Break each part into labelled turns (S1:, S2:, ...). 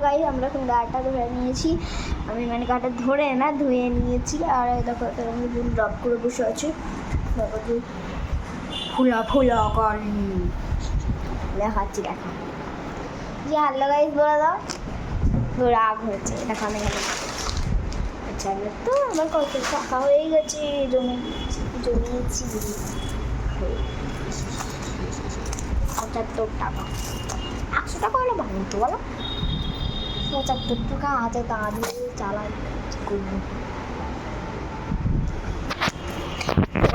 S1: Guys আমরা এখন গাটা ধরে নিয়েছি, আমি মানে গাটা ধরে না ধুয়ে নিয়েছি। আর দেখো আমি ড্রপ করে বসে আছি, ফুলা ফুলা করি দেখাচ্ছি। দেখো যে হ্যালো গাইস বলে দাও, রাগ হয়েছে দেখো আমি আচ্ছা তো আমার কত টাকা হয়ে গেছে, জমিয়েছি 75 টাকা। 100 টাকা হলে ভালো তো বলো, 75 টাকা হাতে দাঁড়িয়ে চালাই করবো।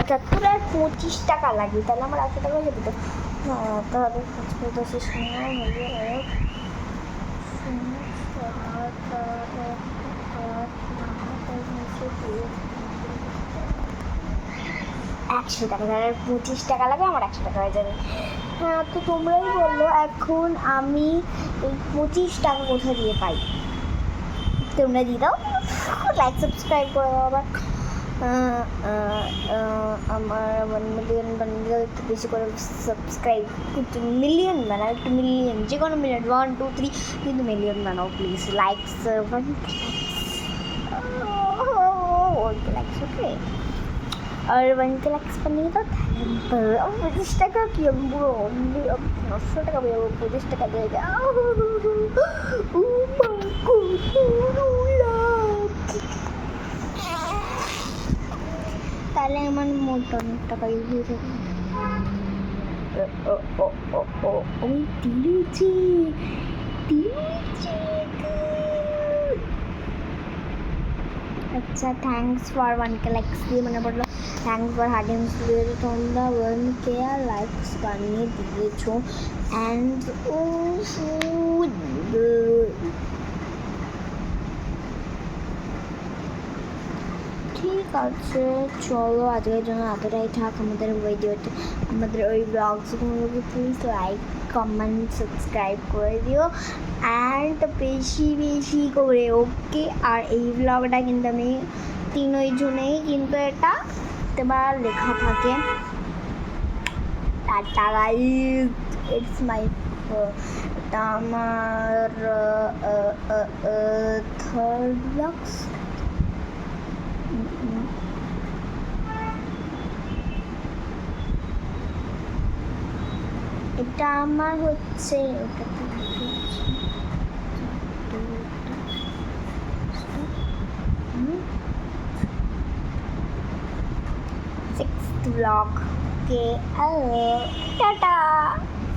S1: 75 আর 25 টাকা লাগবে, তাহলে আমার 100 টাকা হয়ে যেত। হ্যাঁ তাহলে 10 সময় হলে 100 টাকা, তাহলে 25 টাকা লাগে, আমার 100 টাকা হয়ে যাবে। হ্যাঁ তো তোমরাই বললো এখন আমি এই 25 টাকা কোথা দিয়ে পাই, তোমরা দিয়ে দাও, লাইক সাবস্ক্রাইব করে দাও। আবার আমার 1 মিলিয়ন একটু বেশি করে সাবস্ক্রাইব, একটু মিলিয়ন বানাও, একটু মিলিয়ন, যে কোনো মিলিয়ন 1 2 3 কিন্তু মিলিয়ন বানাও প্লিজ। লাইকস 1 লাইকস ওকে, और 1 के लाइक्स बनिए तो 25 টাকা কি আমি পুরো 900 টাকা পেয়ে 25 টাকা দিয়ে যাও। তাহলে আমার মোট অনেক টাকা ইউজ হয়ে যাবে। ওই দিয়েছি আচ্ছা থ্যাংকস ফর 1 के লাইকস দিয়ে মনে পড়লো, থ্যাংকস ফর হার্ডিং দিয়ে তোমরা 1 के লাইকস বানিয়ে দিয়েছো। অ্যান্ড ঠিক আছে চলো আজকের জন্য এতটাই থাক আমাদের ভিডিওতে, আমাদের ওই ব্লগসগুলোকে প্লিজ লাইক কমেন্ট সাবস্ক্রাইব করে দিও অ্যান্ড বেশি বেশি করে ওকে। আর এই ব্লগটা কিন্তু আমি 3 জনেই কিন্তু এটা তোমার লেখা থাকে টাটা গাইস, ইটস মাই এটা আমার থার্ড ব্লগস। এটা আমার হচ্ছে সিক্সথ ব্লগ কে টাটা।